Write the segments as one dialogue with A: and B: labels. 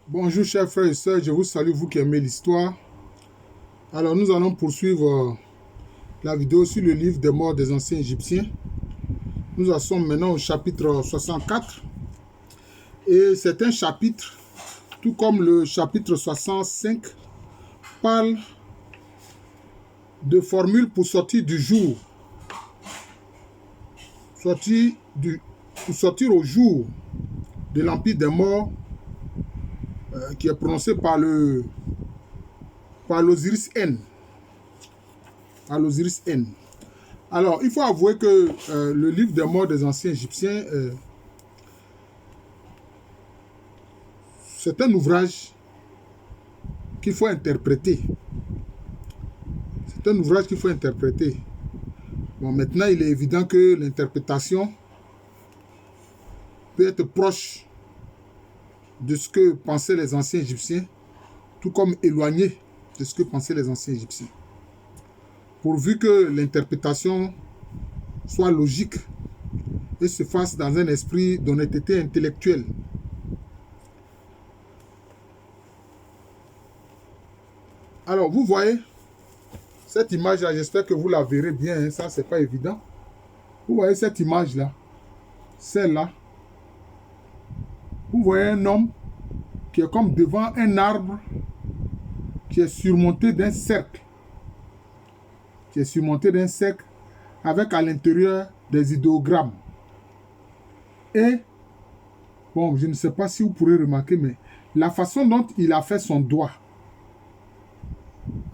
A: Bonjour chers frères et sœurs, je vous salue, vous qui aimez l'histoire. Alors nous allons poursuivre la vidéo sur le livre des morts des anciens Égyptiens. Nous en sommes maintenant au chapitre 64. Et c'est un chapitre, tout comme le chapitre 65, parle de formules pour sortir du jour. Pour sortir au jour de l'empire des morts qui est prononcé par l'Osiris N. Alors, il faut avouer que le livre des morts des anciens Égyptiens, c'est un ouvrage qu'il faut interpréter. C'est un ouvrage qu'il faut interpréter. Bon, maintenant, il est évident que l'interprétation peut être proche de ce que pensaient les anciens Égyptiens, tout comme éloignée de ce que pensaient les anciens Égyptiens. Pourvu que l'interprétation soit logique et se fasse dans un esprit d'honnêteté intellectuelle. Alors, vous voyez cette image-là, j'espère que vous la verrez bien, hein, ça, c'est pas évident. Vous voyez cette image-là, celle-là. Vous voyez un homme qui est comme devant un arbre qui est surmonté d'un cercle. Avec à l'intérieur des idéogrammes. Et, bon, je ne sais pas si vous pourrez remarquer, mais la façon dont il a fait son doigt,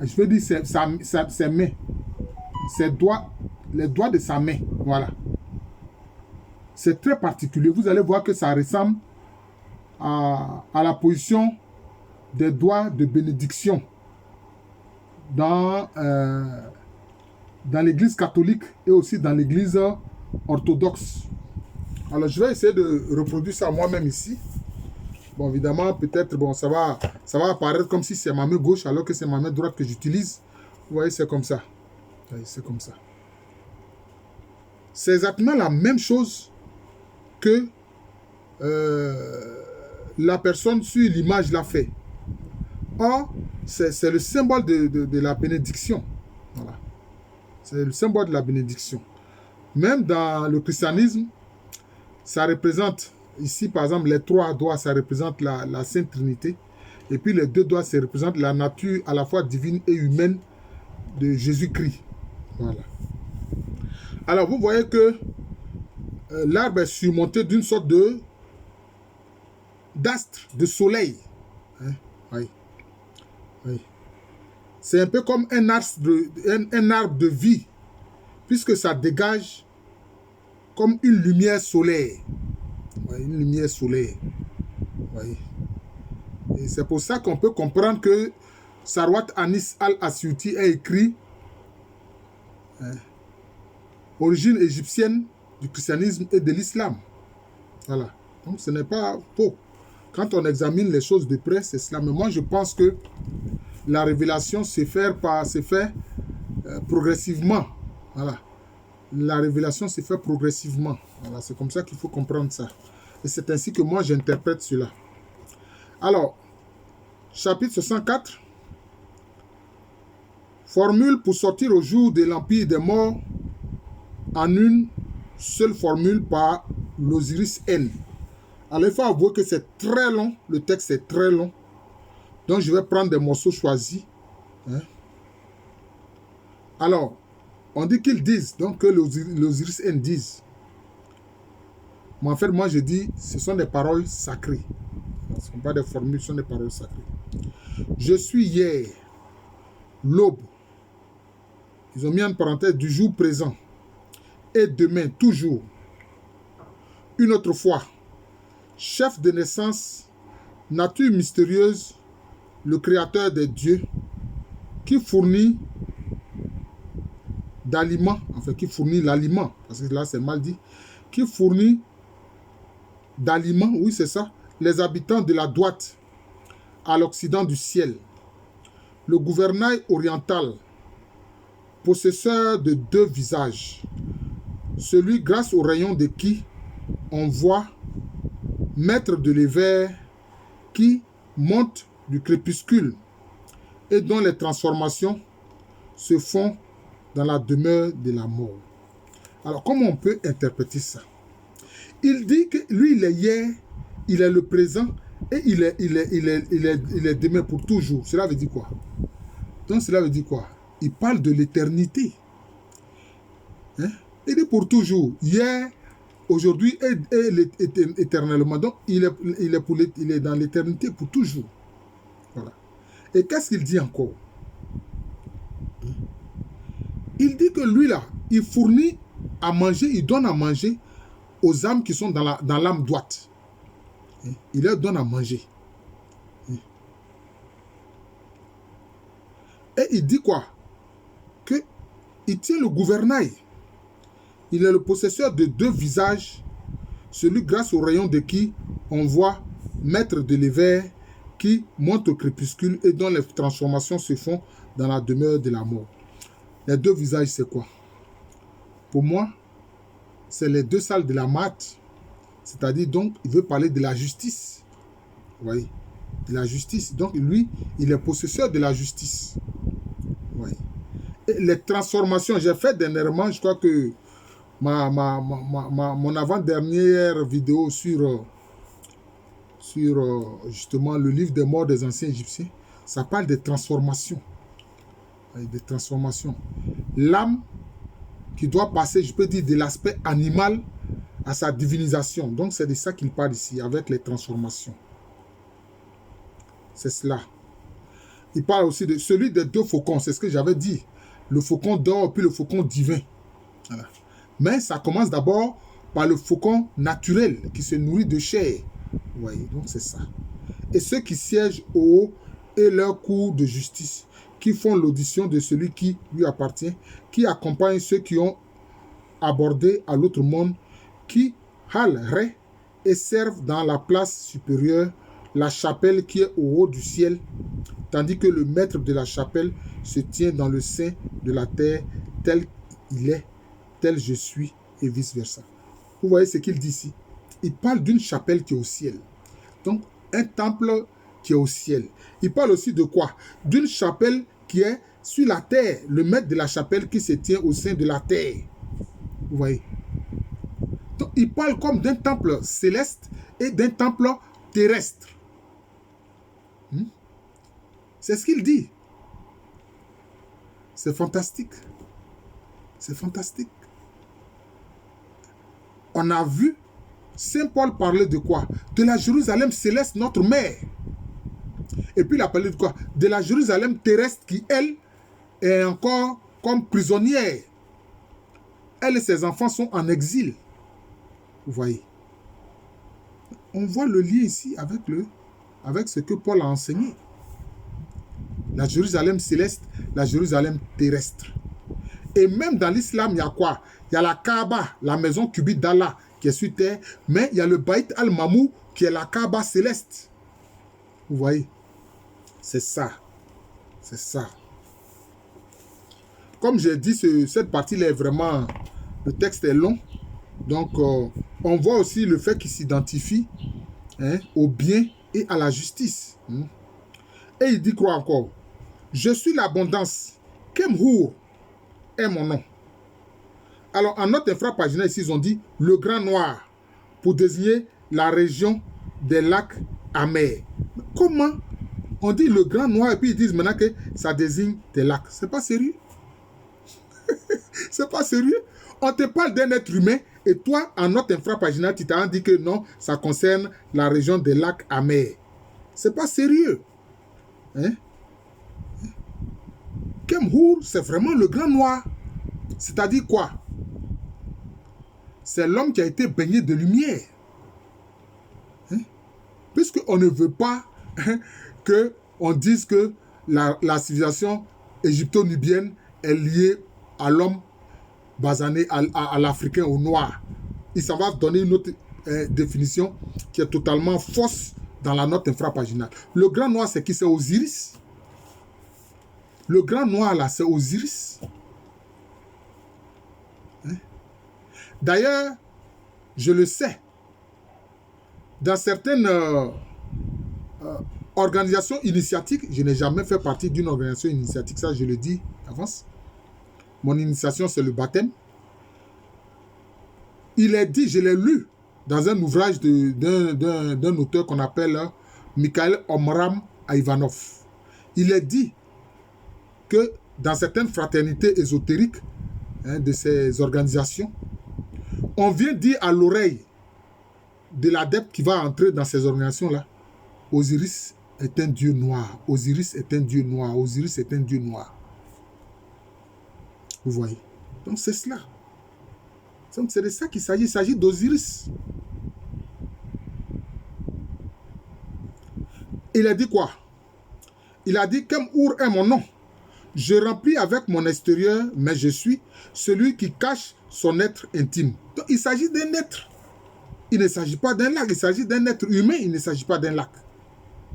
A: je veux dire ses mains, les doigts de sa main, voilà. C'est très particulier. Vous allez voir que ça ressemble à la position des doigts de bénédiction dans l'église catholique et aussi dans l'église orthodoxe. Alors, je vais essayer de reproduire ça moi-même ici. Bon, évidemment, peut-être, bon, ça va apparaître comme si c'est ma main gauche alors que c'est ma main droite que j'utilise. Vous voyez, c'est comme ça. C'est comme ça. C'est exactement la même chose que la personne sur l'image l'a fait. Or, c'est le symbole de la bénédiction. Voilà. C'est le symbole de la bénédiction. Même dans le christianisme, ça représente, ici par exemple, les 3 doigts, ça représente la Sainte Trinité. Et puis les 2 doigts, ça représente la nature à la fois divine et humaine de Jésus-Christ. Voilà. Alors, vous voyez que l'arbre est surmonté d'une sorte d'astre, de soleil. Hein? Oui. Oui. C'est un peu comme un arbre de vie, puisque ça dégage comme une lumière solaire. Oui, une lumière solaire. Oui. Et c'est pour ça qu'on peut comprendre que Sarwat Anis al-Asyuti a écrit origine égyptienne du christianisme et de l'islam. Voilà. Donc ce n'est pas faux. Quand on examine les choses de près, c'est cela. Mais moi, je pense que la révélation se fait progressivement. Voilà. La révélation se fait progressivement. Voilà. C'est comme ça qu'il faut comprendre ça. Et c'est ainsi que moi, j'interprète cela. Alors, chapitre 64. Formule pour sortir au jour de l'empire des morts en une seule formule par l'Osiris N. Alors, il faut avouer que c'est très long. Le texte est très long. Donc, je vais prendre des morceaux choisis. Hein? Alors, on dit qu'ils disent, donc que l'Osiris N disent. Mais en fait, moi, je dis, ce sont des paroles sacrées. Ce ne sont pas des formules, ce sont des paroles sacrées. Je suis hier, l'aube. Ils ont mis en parenthèse du jour présent. Et demain, toujours. Une autre fois. Chef de naissance, nature mystérieuse, le créateur des dieux, qui fournit d'aliments, enfin qui fournit l'aliment, parce que là c'est mal dit, qui fournit d'aliments, oui c'est ça, les habitants de la droite à l'occident du ciel. Le gouvernail oriental, possesseur de 2 visages, celui grâce au rayon de qui on voit maître de l'hiver qui monte du crépuscule et dont les transformations se font dans la demeure de la mort. Alors, comment on peut interpréter ça? Il dit que lui, il est hier, il est le présent et il est demain pour toujours. Cela veut dire quoi? Donc, cela veut dire quoi? Il parle de l'éternité. Hein? Il dit pour toujours. Hier, aujourd'hui et éternellement. Donc, il est dans l'éternité pour toujours. Voilà. Et qu'est-ce qu'il dit encore? Il dit que lui, là, il fournit à manger, il donne à manger aux âmes qui sont dans l'âme droite. Il leur donne à manger. Et il dit quoi? Que il tient le gouvernail. Il est le possesseur de deux visages, celui grâce au rayon de qui on voit maître de l'hiver qui monte au crépuscule et dont les transformations se font dans la demeure de la mort. Les deux visages, c'est quoi? Pour moi, c'est les deux salles de la mate. C'est-à-dire, donc, il veut parler de la justice. Vous voyez? De la justice. Donc, lui, il est possesseur de la justice. Vous voyez? Et les transformations, j'ai fait dernièrement, je crois que mon avant-dernière vidéo sur justement le livre des morts des anciens Égyptiens, ça parle des transformations. Des transformations. L'âme qui doit passer, je peux dire, de l'aspect animal à sa divinisation. Donc, c'est de ça qu'il parle ici, avec les transformations. C'est cela. Il parle aussi de celui des deux faucons, c'est ce que j'avais dit. Le faucon d'or, puis le faucon divin. Voilà. Mais ça commence d'abord par le faucon naturel, qui se nourrit de chair. Vous voyez, donc c'est ça. Et ceux qui siègent au haut et leur cour de justice, qui font l'audition de celui qui lui appartient, qui accompagnent ceux qui ont abordé à l'autre monde, qui haleraient et servent dans la place supérieure la chapelle qui est au haut du ciel, tandis que le maître de la chapelle se tient dans le sein de la terre, tel il est, tel je suis, et vice-versa. Vous voyez ce qu'il dit ici? Il parle d'une chapelle qui est au ciel. Donc, un temple qui est au ciel. Il parle aussi de quoi? D'une chapelle qui est sur la terre, le maître de la chapelle qui se tient au sein de la terre. Vous voyez? Donc, il parle comme d'un temple céleste et d'un temple terrestre. C'est ce qu'il dit. C'est fantastique. C'est fantastique. On a vu Saint Paul parler de quoi? De la Jérusalem céleste, notre mère. Et puis il a parlé de quoi? De la Jérusalem terrestre qui, elle, est encore comme prisonnière. Elle et ses enfants sont en exil. Vous voyez? On voit le lien ici avec ce que Paul a enseigné. La Jérusalem céleste, la Jérusalem terrestre. Et même dans l'islam, il y a quoi? Il y a la Kaaba, la maison cubique d'Allah qui est sur terre, mais il y a le Bayt al-Mamou qui est la Kaaba céleste. Vous voyez? C'est ça. C'est ça. Comme j'ai dit, cette partie-là est vraiment... Le texte est long. Donc, on voit aussi le fait qu'il s'identifie au bien et à la justice. Et il dit quoi encore? Je suis l'abondance. Kemhour est mon nom. Alors, en notre infrapaginal, ici, ils ont dit le Grand Noir pour désigner la région des lacs amers. Comment on dit le Grand Noir et puis ils disent maintenant que ça désigne des lacs? C'est pas sérieux. C'est pas sérieux. On te parle d'un être humain et toi, en notre infrapaginal, tu t'as dit que non, ça concerne la région des lacs amers. C'est pas sérieux. Hein? Kemhour, c'est vraiment le Grand Noir. C'est-à-dire quoi? C'est l'homme qui a été baigné de lumière. Puisqu'on ne veut pas qu'on dise que la civilisation égypto-nubienne est liée à l'homme basané, à l'Africain, au noir. Il s'en va donner une autre définition qui est totalement fausse dans la note infrapaginale. Le Grand Noir, c'est qui? C'est Osiris. Le Grand Noir, là, c'est Osiris. D'ailleurs, je le sais, dans certaines Organisation initiatique, je n'ai jamais fait partie d'une organisation initiatique, ça je le dis avance. Mon initiation, c'est le baptême. Il est dit, je l'ai lu dans un ouvrage d'un auteur qu'on appelle Mikhail Omram Ivanov. Il est dit que dans certaines fraternités ésotériques de ces organisations, on vient dire à l'oreille de l'adepte qui va entrer dans ces organisations-là, Osiris est un dieu noir, Osiris est un dieu noir, Osiris est un dieu noir. Vous voyez? Donc c'est cela. Donc c'est de ça qu'il s'agit. Il s'agit d'Osiris. Il a dit quoi? Il a dit, comme Our est mon nom, je remplis avec mon extérieur, mais je suis celui qui cache son être intime. Donc il s'agit d'un être. Il ne s'agit pas d'un lac, il s'agit d'un être humain, il ne s'agit pas d'un lac.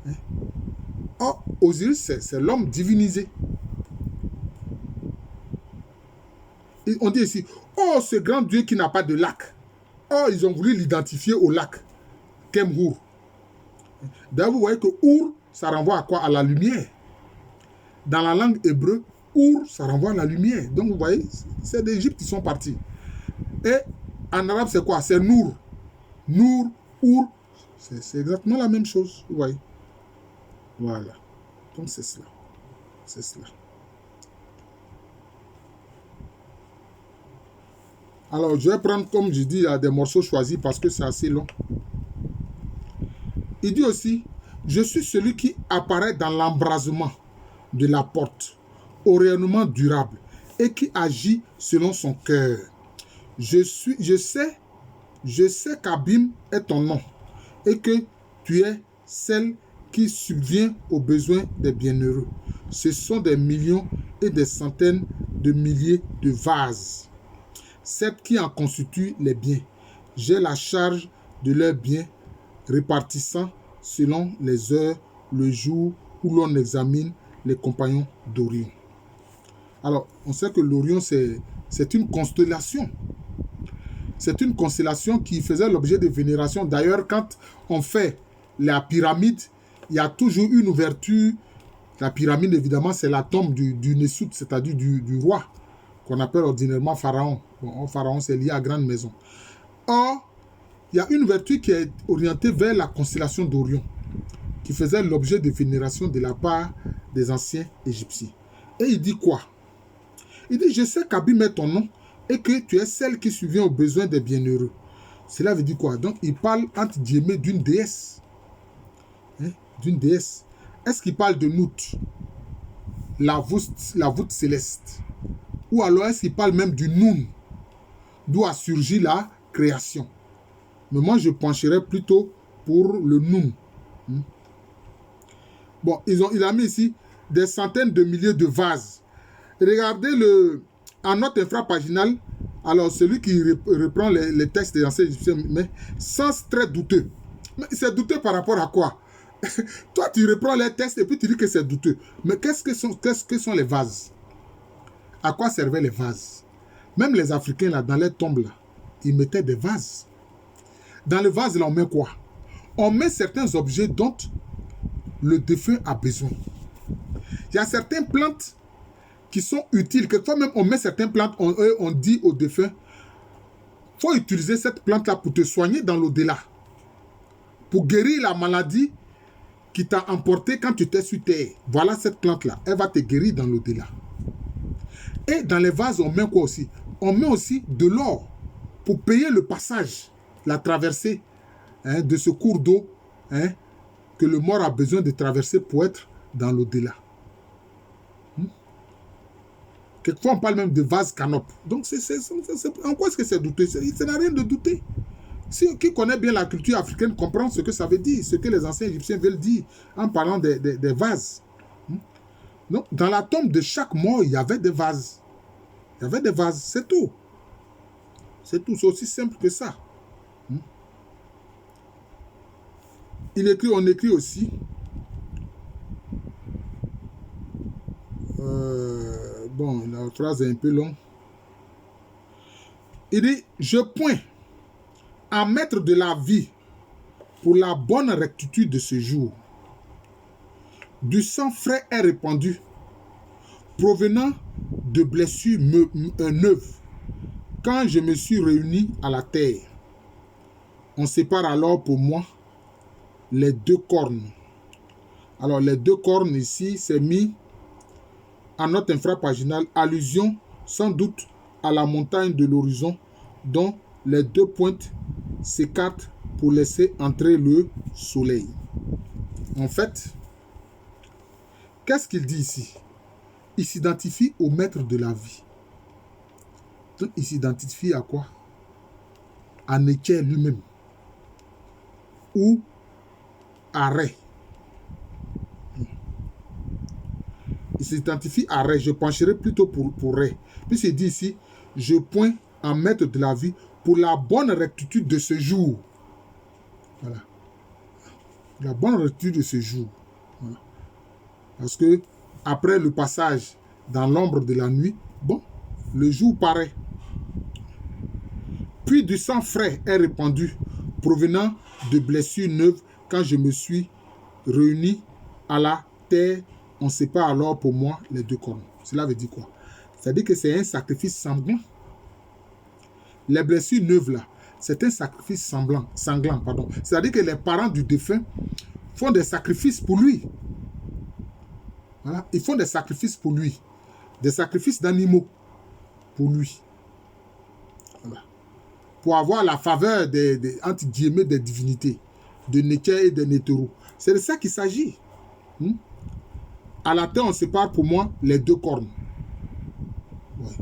A: Hein? Or, Osiris, c'est l'homme divinisé. Et on dit ici, oh, ce grand Dieu qui n'a pas de lac. Oh, ils ont voulu l'identifier au lac, Kemhour. D'ailleurs, vous voyez que Our, ça renvoie à quoi? À la lumière. Dans la langue hébreu, Our, ça renvoie à la lumière. Donc, vous voyez, c'est d'Égypte qui sont partis. Et en arabe, c'est quoi? C'est Nour. Nour, Our, c'est exactement la même chose, vous voyez. Voilà. Donc, c'est cela. C'est cela. Alors, je vais prendre, comme je dis, des morceaux choisis parce que c'est assez long. Il dit aussi, je suis celui qui apparaît dans l'embrasement de la porte, au rayonnement durable, et qui agit selon son cœur. Je sais qu'Abim est ton nom, et que tu es celle qui subvient aux besoins des bienheureux. Ce sont des millions et des centaines de milliers de vases. Celle qui en constitue les biens. J'ai la charge de leurs biens, répartissant selon les heures, le jour où l'on examine les compagnons d'Orion. Alors, on sait que l'Orion, c'est une constellation. C'est une constellation qui faisait l'objet de vénération. D'ailleurs, quand on fait la pyramide, il y a toujours une ouverture. La pyramide, évidemment, c'est la tombe du Nessout, c'est-à-dire du roi, qu'on appelle ordinairement Pharaon. Bon, Pharaon, c'est lié à grande maison. Or, il y a une ouverture qui est orientée vers la constellation d'Orion, qui faisait l'objet de vénération de la part des anciens Égyptiens. Et il dit quoi? Il dit, je sais qu'Abim est ton nom et que tu es celle qui subvient aux besoins des bienheureux. Cela veut dire quoi? Donc, il parle entre guillemets d'une déesse. Hein? D'une déesse. Est-ce qu'il parle de Nout, la voûte céleste? Ou alors est-ce qu'il parle même du Noun, d'où a surgi la création? Mais moi, je pencherais plutôt pour le Noun. Bon, il a mis ici des centaines de milliers de vases. Regardez en note infrapaginale, alors celui qui reprend les textes des anciens égyptiens, mais sens très douteux. Mais c'est douteux par rapport à quoi? Toi, tu reprends les textes et puis tu dis que c'est douteux. Mais qu'est-ce que sont les vases? À quoi servaient les vases? Même les Africains, là, dans les tombes, là, ils mettaient des vases. Dans le vase, là, on met quoi? On met certains objets dont le défunt a besoin. Il y a certaines plantes qui sont utiles. Quelquefois même, on met certaines plantes, on dit au défunt, il faut utiliser cette plante-là pour te soigner dans l'au-delà. Pour guérir la maladie qui t'a emporté quand tu étais sur terre. Voilà cette plante-là. Elle va te guérir dans l'au-delà. Et dans les vases, on met quoi aussi? On met aussi de l'or pour payer le passage, la traversée de ce cours d'eau que le mort a besoin de traverser pour être dans l'au-delà. Quelquefois, on parle même de vase canope. Donc, en quoi est-ce que c'est douteux? Ça n'a rien de douter. Qui connaît bien la culture africaine comprend ce que ça veut dire, ce que les anciens Égyptiens veulent dire en parlant des vases. Donc, dans la tombe de chaque mort, il y avait des vases. Il y avait des vases, c'est tout. C'est tout, c'est aussi simple que ça. On écrit aussi. Bon, la phrase est un peu longue. Il dit, je poins à mettre de la vie pour la bonne rectitude de ce jour. Du sang frais est répandu, provenant de blessures neuves. Quand je me suis réuni à la terre, on sépare alors pour moi les deux cornes. Alors, les deux cornes ici, c'est mis en note infrapaginale, allusion sans doute à la montagne de l'horizon dont les deux pointes s'écartent pour laisser entrer le soleil. En fait, qu'est-ce qu'il dit ici? Il s'identifie au maître de la vie. Donc, il s'identifie à quoi? À Nietzsche lui-même. Ou à Ré. Il s'identifie à Ré. Je pencherai plutôt pour Ré. Puisqu'il dit ici, je pointe en maître de la vie pour la bonne rectitude de ce jour. Voilà. La bonne rectitude de ce jour. Voilà. Parce que après le passage dans l'ombre de la nuit, bon, le jour paraît. Puis du sang frais est répandu, provenant de blessures neuves, quand je me suis réuni à la terre, on sépare alors pour moi les deux cornes. Cela veut dire quoi? C'est-à-dire que c'est un sacrifice sanglant. Les blessures neuves là, c'est un sacrifice sanglant. C'est-à-dire que les parents du défunt font des sacrifices pour lui. Voilà. Ils font des sacrifices pour lui. Des sacrifices d'animaux pour lui. Voilà. Pour avoir la faveur entre guillemets, des divinités, de Nietzsche et de Nétero. C'est de ça qu'il s'agit. À la terre, on sépare pour moi les deux cornes. Ouais.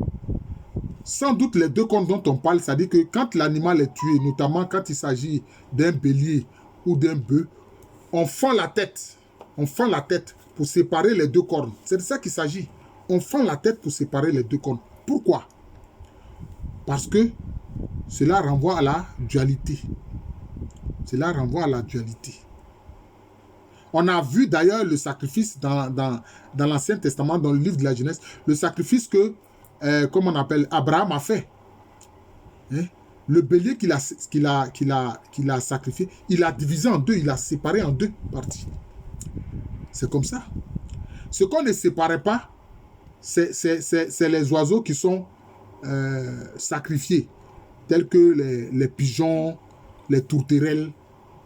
A: Sans doute les deux cornes dont on parle, c'est-à-dire que quand l'animal est tué, notamment quand il s'agit d'un bélier ou d'un bœuf, on fend la tête. On fend la tête pour séparer les deux cornes. C'est de ça qu'il s'agit. On fend la tête pour séparer les deux cornes. Pourquoi? Parce que cela renvoie à la dualité. Cela renvoie à la dualité. On a vu d'ailleurs le sacrifice dans l'Ancien Testament, dans le livre de la Genèse, le sacrifice que, comment on appelle, Abraham a fait. Hein? Le bélier qu'il a sacrifié, il a divisé en deux, il a séparé en deux parties. C'est comme ça. Ce qu'on ne séparait pas, c'est les oiseaux qui sont sacrifiés, tels que les pigeons, les tourterelles,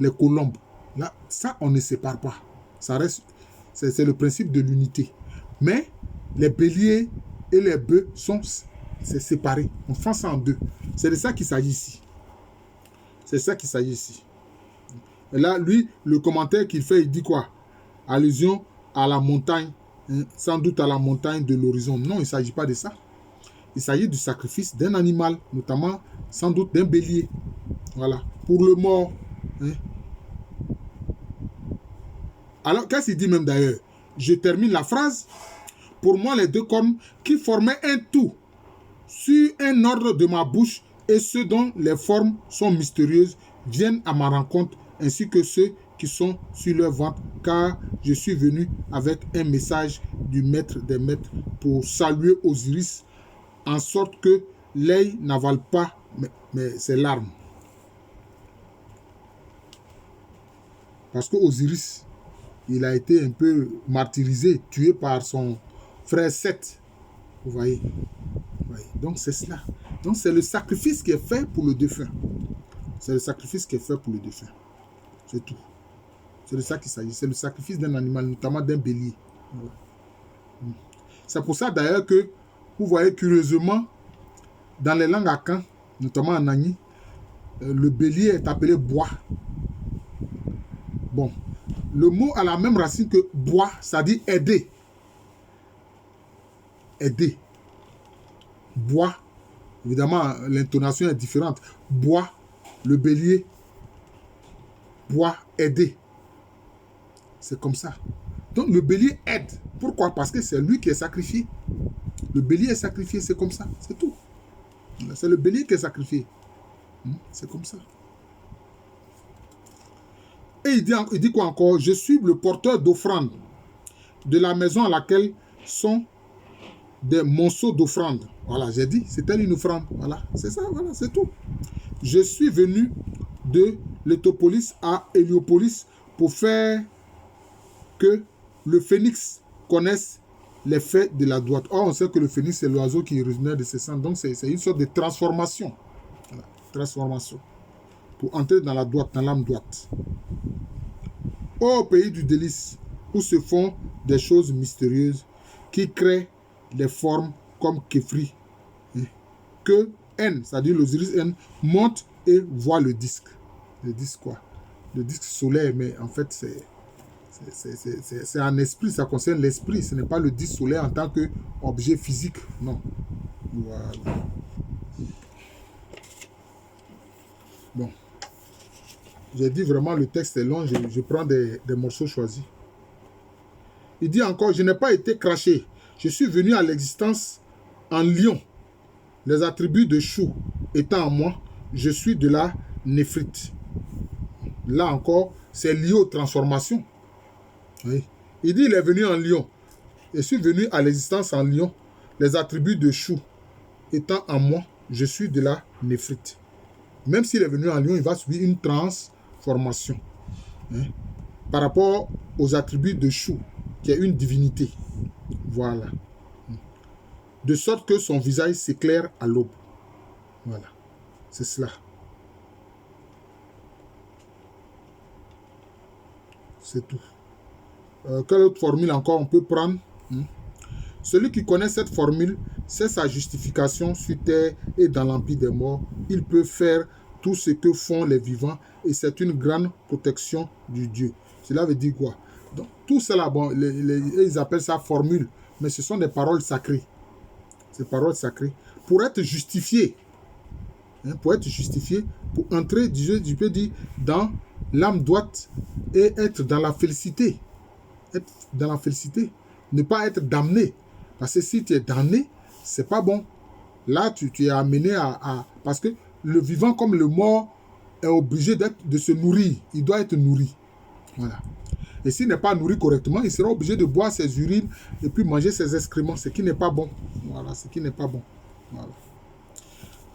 A: les colombes. Là, ça, on ne sépare pas. Ça reste, c'est le principe de l'unité. Mais les béliers et les bœufs c'est séparé. On fait ça en deux. C'est de ça qu'il s'agit ici. C'est ça qu'il s'agit ici. Et là, lui, le commentaire qu'il fait, il dit quoi? Allusion à la montagne, hein, sans doute à la montagne de l'horizon. Non, il ne s'agit pas de ça. Il s'agit du sacrifice d'un animal, notamment sans doute d'un bélier. Voilà. Pour le mort. Hein. Alors, qu'est-ce qu'il dit même d'ailleurs? Je termine la phrase. Pour moi, les deux cornes qui formaient un tout sur un ordre de ma bouche et ceux dont les formes sont mystérieuses viennent à ma rencontre, ainsi que ceux qui sont sur leur ventre, car je suis venu avec un message du maître des maîtres pour saluer Osiris, en sorte que l'œil n'avale pas mais ses larmes. Parce que Osiris, il a été un peu martyrisé, tué par son frère Seth. Vous voyez? Donc c'est cela. Donc c'est le sacrifice qui est fait pour le défunt. C'est le sacrifice qui est fait pour le défunt. C'est tout. C'est de ça qu'il s'agit. C'est le sacrifice d'un animal, notamment d'un bélier. Voilà. C'est pour ça d'ailleurs que vous voyez curieusement, dans les langues akan, notamment en Agni, le bélier est appelé bois. Bon, le mot a la même racine que bois, ça dit aider. Aider. Bois. Évidemment, l'intonation est différente. Bois, le bélier. Bois, aider. C'est comme ça. Donc le bélier aide. Pourquoi? Parce que c'est lui qui est sacrifié. Le bélier est sacrifié, c'est comme ça. C'est tout. C'est le bélier qui est sacrifié. C'est comme ça. Et il dit quoi encore? Je suis le porteur d'offrande de la maison à laquelle sont des monceaux d'offrande. Voilà, j'ai dit, c'était une offrande. Voilà, c'est ça, voilà, c'est tout. Je suis venu de Létopolis à Héliopolis pour faire que le phénix connaisse les faits de la droite. Or, on sait que le phénix, c'est l'oiseau qui est originaire de ses cendres. Donc, c'est une sorte de transformation. Voilà, transformation. Pour entrer dans la droite, dans l'âme droite. Au pays du délice, où se font des choses mystérieuses qui créent des formes comme Kéfri, que N, c'est-à-dire l'Osiris N, monte et voit le disque. Le disque quoi? Le disque solaire, mais en fait, c'est un esprit, ça concerne l'esprit. Ce n'est pas le disque solaire en tant qu'objet physique, non. Voilà. Bon. J'ai dit vraiment, le texte est long, je prends des morceaux choisis. Il dit encore, je n'ai pas été craché. Je suis venu à l'existence en lion. Les attributs de Chou étant en moi, je suis de la néphrite. Là encore, c'est lié aux transformations. Oui. Il dit, il est venu en lion. Je suis venu à l'existence en lion. Les attributs de Chou étant en moi, je suis de la néphrite. Même s'il est venu en lion, il va subir une transformation. Par rapport aux attributs de Chou, qui est une divinité. Voilà. De sorte que son visage s'éclaire à l'aube. Voilà. C'est cela. C'est tout. Quelle autre formule encore on peut prendre? Celui qui connaît cette formule, c'est sa justification sur terre et dans l'empire des morts. Il peut faire tout ce que font les vivants et c'est une grande protection du Dieu. Cela veut dire quoi? Donc, tout cela, bon, ils appellent ça formule, mais ce sont des paroles sacrées. Ces paroles sacrées. Pour être justifié, pour entrer, je peux dire, dans l'âme droite et être dans la félicité. Être dans la félicité. Ne pas être damné. Parce que si tu es damné, c'est pas bon. Là, tu es amené à... Parce que le vivant comme le mort est obligé de se nourrir. Il doit être nourri. Voilà. Et s'il n'est pas nourri correctement, il sera obligé de boire ses urines et puis manger ses excréments, ce qui n'est pas bon. Voilà, ce qui n'est pas bon. Voilà.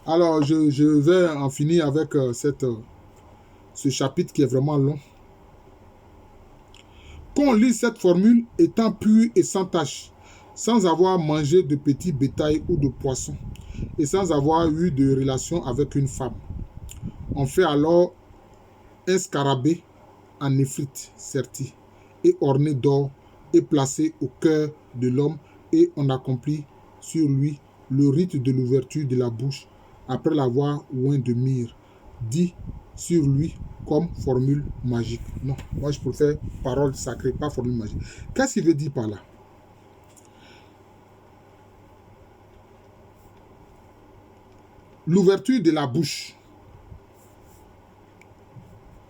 A: Alors, je vais en finir avec ce chapitre qui est vraiment long. Qu'on lise cette formule étant pur et sans tache, sans avoir mangé de petits bétails ou de poissons, et sans avoir eu de relation avec une femme. On fait alors un scarabée en néphrite serti et orné d'or et placé au cœur de l'homme, et on accomplit sur lui le rite de l'ouverture de la bouche après l'avoir oint de myrrhe, dit sur lui comme formule magique. Non, moi je préfère parole sacrée, pas formule magique. Qu'est-ce qu'il veut dire par là? L'ouverture de la bouche.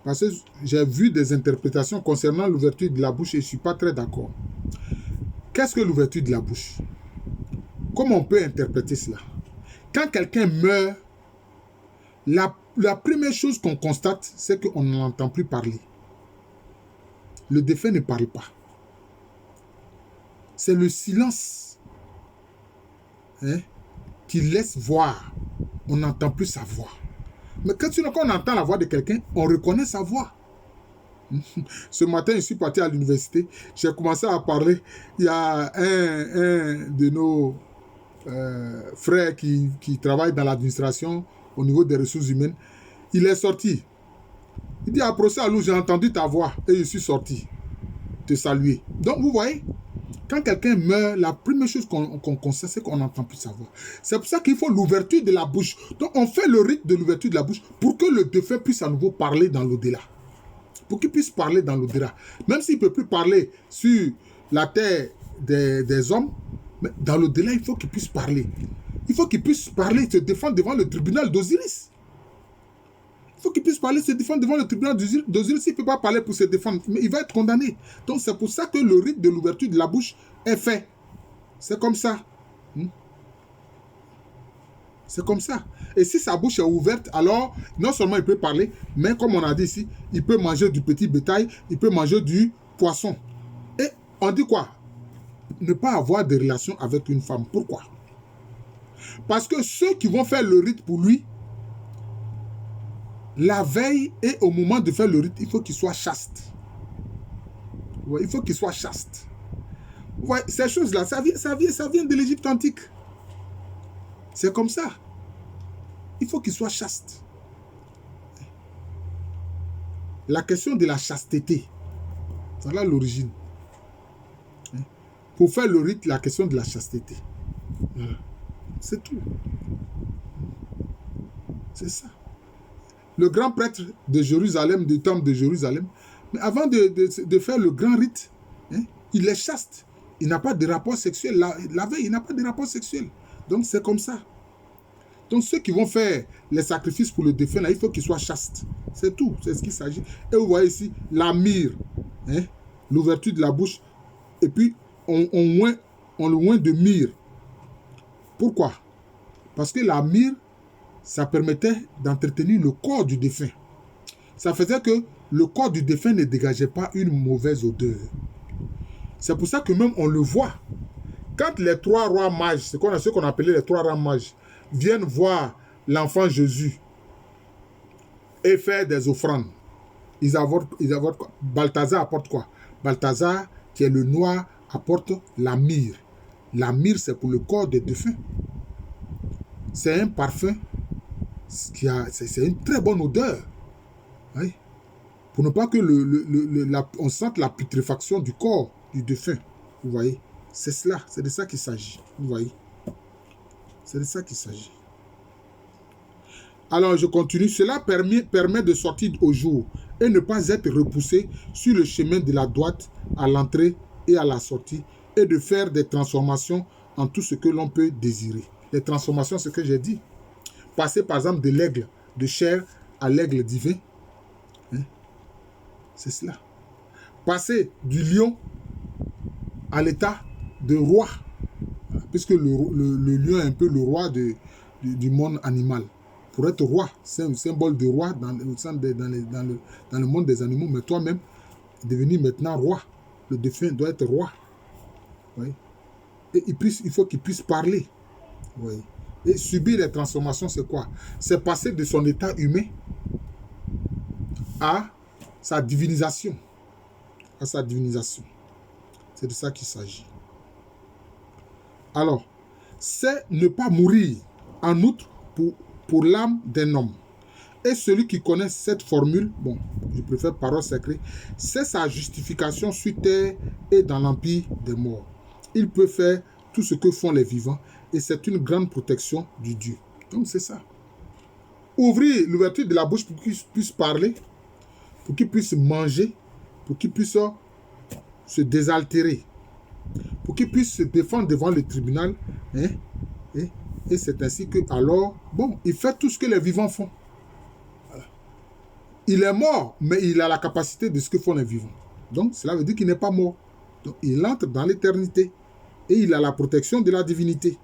A: Parce que j'ai vu des interprétations concernant l'ouverture de la bouche et je ne suis pas très d'accord. Qu'est-ce que l'ouverture de la bouche? Comment on peut interpréter cela? Quand quelqu'un meurt, la première chose qu'on constate, c'est qu'on n'entend plus parler. Le défunt ne parle pas. C'est le silence qui laisse voir. On n'entend plus sa voix. Mais quand on entend la voix de quelqu'un, on reconnaît sa voix. Ce matin, je suis parti à l'université. J'ai commencé à parler. Il y a un de nos frères qui travaille dans l'administration au niveau des ressources humaines. Il est sorti. Il dit, après ça, j'ai entendu ta voix et je suis sorti te saluer. Donc, vous voyez, quand quelqu'un meurt, la première chose qu'on constate, c'est qu'on n'entend plus sa voix. C'est pour ça qu'il faut l'ouverture de la bouche. Donc, on fait le rite de l'ouverture de la bouche pour que le défunt puisse à nouveau parler dans l'au-delà. Pour qu'il puisse parler dans l'au-delà. Même s'il ne peut plus parler sur la terre des hommes, mais dans l'au-delà, il faut qu'il puisse parler. Il faut qu'il puisse parler, se défendre devant le tribunal d'Osiris. Il faut qu'il puisse parler, se défendre devant le tribunal d'Osiris. S'il ne peut pas parler pour se défendre, mais il va être condamné. Donc c'est pour ça que le rite de l'ouverture de la bouche est fait. C'est comme ça. C'est comme ça. Et si sa bouche est ouverte, alors non seulement il peut parler, mais comme on a dit ici, il peut manger du petit bétail, il peut manger du poisson. Et on dit quoi? Ne pas avoir de relation avec une femme. Pourquoi? Parce que ceux qui vont faire le rite pour lui, la veille et au moment de faire le rite, il faut qu'il soit chaste. Ouais, il faut qu'il soit chaste. Ouais, ces choses-là, ça vient de l'Égypte antique. C'est comme ça. Il faut qu'il soit chaste. La question de la chasteté, voilà l'origine. Pour faire le rite, la question de la chasteté. Voilà. C'est tout. C'est ça. Le grand prêtre de Jérusalem, du temple de Jérusalem, mais avant de faire le grand rite, hein, il est chaste. Il n'a pas de rapport sexuel. La veille, il n'a pas de rapport sexuel. Donc, c'est comme ça. Donc, ceux qui vont faire les sacrifices pour le défunt, là, il faut qu'ils soient chastes. C'est tout. C'est ce qu'il s'agit. Et vous voyez ici, la myrrhe, hein, l'ouverture de la bouche. Et puis, on le oint de myrrhe. Pourquoi? Parce que la myrrhe, ça permettait d'entretenir le corps du défunt. Ça faisait que le corps du défunt ne dégageait pas une mauvaise odeur. C'est pour ça que même on le voit. Quand les trois rois mages, ce qu'on appelait les trois rois mages, viennent voir l'enfant Jésus et faire des offrandes, ils apportent quoi? Balthazar apporte quoi? Balthazar, qui est le noir, apporte la myrrhe. La myrrhe, c'est pour le corps des défunts. C'est un parfum c'est une très bonne odeur. Oui. Pour ne pas que on sente la putréfaction du corps du défunt. Vous voyez? C'est cela, c'est de ça qu'il s'agit. Vous voyez? C'est de ça qu'il s'agit. Alors, je continue. Cela permet de sortir au jour et ne pas être repoussé sur le chemin de la droite à l'entrée et à la sortie et de faire des transformations en tout ce que l'on peut désirer. Les transformations, c'est ce que j'ai dit. Passer par exemple de l'aigle de chair à l'aigle divin. Hein? C'est cela. Passer du lion à l'état de roi. Puisque le lion est un peu le roi du monde animal. Pour être roi, c'est un symbole de roi dans le monde des animaux. Mais toi-même, devenir maintenant roi. Le défunt doit être roi. Oui. Et il faut qu'il puisse parler. Oui. Et subir les transformations, c'est quoi? C'est passer de son état humain à sa divinisation. À sa divinisation. C'est de ça qu'il s'agit. Alors, c'est ne pas mourir. En outre, pour l'âme d'un homme. Et celui qui connaît cette formule, bon, je préfère parole sacrée, c'est sa justification sur terre et dans l'empire des morts. Il peut faire tout ce que font les vivants et c'est une grande protection du Dieu. Donc c'est ça. Ouvrir l'ouverture de la bouche pour qu'il puisse parler, pour qu'il puisse manger, pour qu'il puisse se désaltérer, pour qu'il puisse se défendre devant le tribunal. Hein, et c'est ainsi que, alors, bon, il fait tout ce que les vivants font. Voilà. Il est mort, mais il a la capacité de ce que font les vivants. Donc, cela veut dire qu'il n'est pas mort. Donc, il entre dans l'éternité. Et il a la protection de la divinité.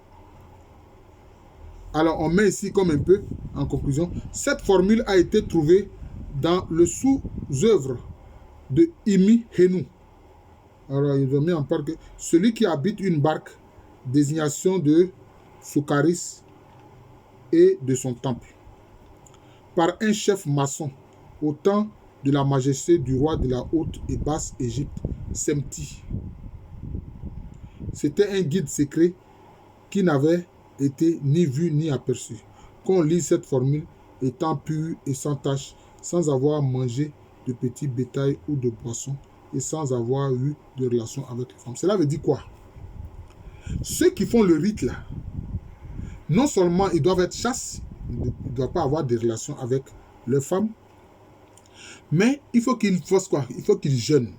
A: Alors, on met ici comme un peu, en conclusion, cette formule a été trouvée dans le sous-œuvre de Imi Hénou. Alors, ils ont mis en part que celui qui habite une barque, désignation de Soukaris et de son temple, par un chef maçon, au temps de la majesté du roi de la haute et basse Égypte, Semti. C'était un guide secret qui n'avait été ni vu ni aperçu. Qu'on lit cette formule étant pur et sans tache, sans avoir mangé de petits bétails ou de boissons et sans avoir eu de relation avec les femmes. Cela veut dire quoi? Ceux qui font le rite là, non seulement ils doivent être chastes, ils ne doivent pas avoir de relations avec leurs femmes, mais il faut qu'ils fassent quoi? Il faut qu'ils jeûnent.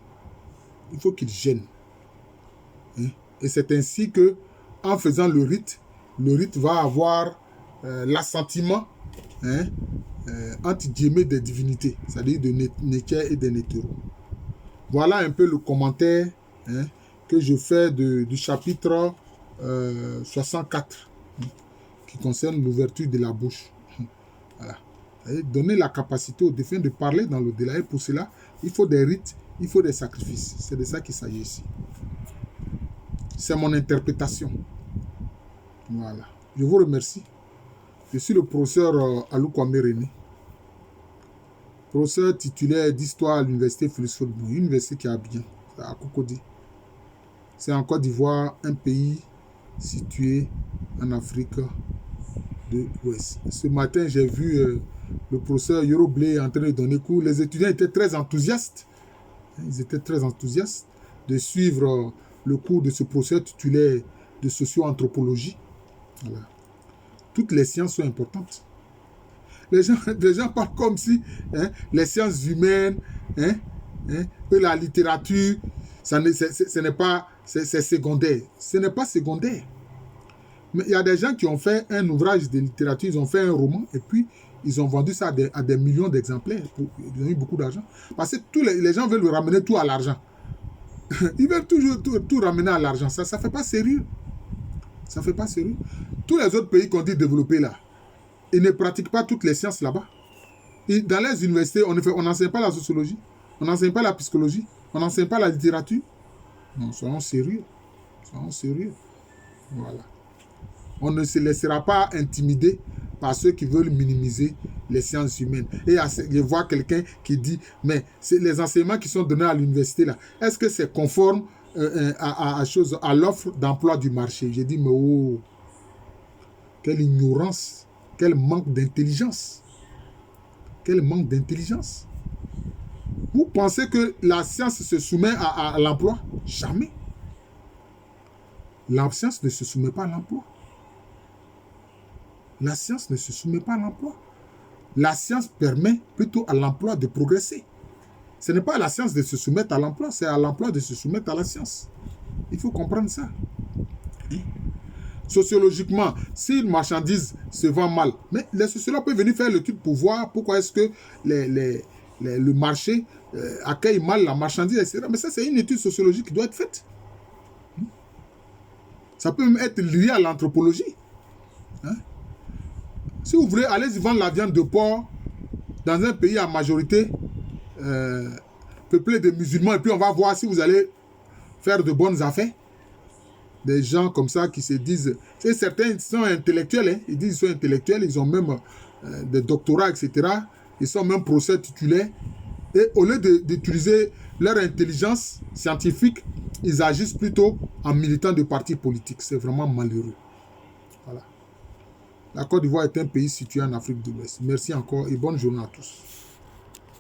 A: Il faut qu'ils jeûnent. Hein? Et c'est ainsi que, en faisant le rite va avoir l'assentiment, hein, entre guillemets des divinités, c'est-à-dire de Nétier et des Nétéros. Voilà un peu le commentaire, hein, que je fais du chapitre 64, hein, qui concerne l'ouverture de la bouche. Voilà. Donner la capacité aux défunts de parler dans l'au-delà. Et pour cela, il faut des rites, il faut des sacrifices. C'est de ça qu'il s'agit ici. C'est mon interprétation. Voilà. Je vous remercie. Je suis le professeur Alou Kwame René, professeur titulaire d'histoire à l'université Félix Faure-Bourg, une université qui a bien. à Cocody. C'est en Côte d'Ivoire, un pays situé en Afrique de l'Ouest. Ce matin, j'ai vu le professeur Yoroblé en train de donner cours. Les étudiants étaient très enthousiastes. Ils étaient très enthousiastes de suivre le cours de ce professeur titulaire de socio-anthropologie. Voilà. Toutes les sciences sont importantes. Les gens parlent comme si les sciences humaines et la littérature, ce n'est pas, c'est secondaire. Ce n'est pas secondaire. Mais il y a des gens qui ont fait un ouvrage de littérature, ils ont fait un roman, et puis ils ont vendu ça à des millions d'exemplaires. Ils ont eu beaucoup d'argent. Parce que tous les gens veulent ramener tout à l'argent. Ils veulent toujours tout ramener à l'argent. Ça ne fait pas sérieux. Ça ne fait pas sérieux. Tous les autres pays qu'on dit développés là, ils ne pratiquent pas toutes les sciences là-bas. Dans les universités, on n'enseigne pas la sociologie, on n'enseigne pas la psychologie, on n'enseigne pas la littérature. Non, soyons sérieux. Soyons sérieux. Voilà. On ne se laissera pas intimider par ceux qui veulent minimiser les sciences humaines. Et je vois quelqu'un qui dit, mais les enseignements qui sont donnés à l'université là, est-ce que c'est conforme à l'offre d'emploi du marché? J'ai dit, mais oh, quelle ignorance, quel manque d'intelligence. Quel manque d'intelligence. Vous pensez que la science se soumet à l'emploi? Jamais. La science ne se soumet pas à l'emploi. La science ne se soumet pas à l'emploi. La science permet plutôt à l'emploi de progresser. Ce n'est pas à la science de se soumettre à l'emploi, c'est à l'emploi de se soumettre à la science. Il faut comprendre ça. Sociologiquement, si une marchandise se vend mal, mais les sociologues peuvent venir faire l'étude pour voir pourquoi est-ce que le marché accueille mal la marchandise, etc. Mais ça, c'est une étude sociologique qui doit être faite. Ça peut même être lié à l'anthropologie. Si vous voulez, allez vendre la viande de porc dans un pays à majorité peuplé de musulmans, et puis on va voir si vous allez faire de bonnes affaires. Des gens comme ça qui se disent... Certains sont intellectuels, hein, ils disent qu'ils sont intellectuels, ils ont même des doctorats, etc. Ils sont même professeurs titulaires. Et au lieu d'utiliser leur intelligence scientifique, ils agissent plutôt en militant de partis politiques. C'est vraiment malheureux. Voilà. La Côte d'Ivoire est un pays situé en Afrique de l'Ouest. Merci encore et bonne journée à tous.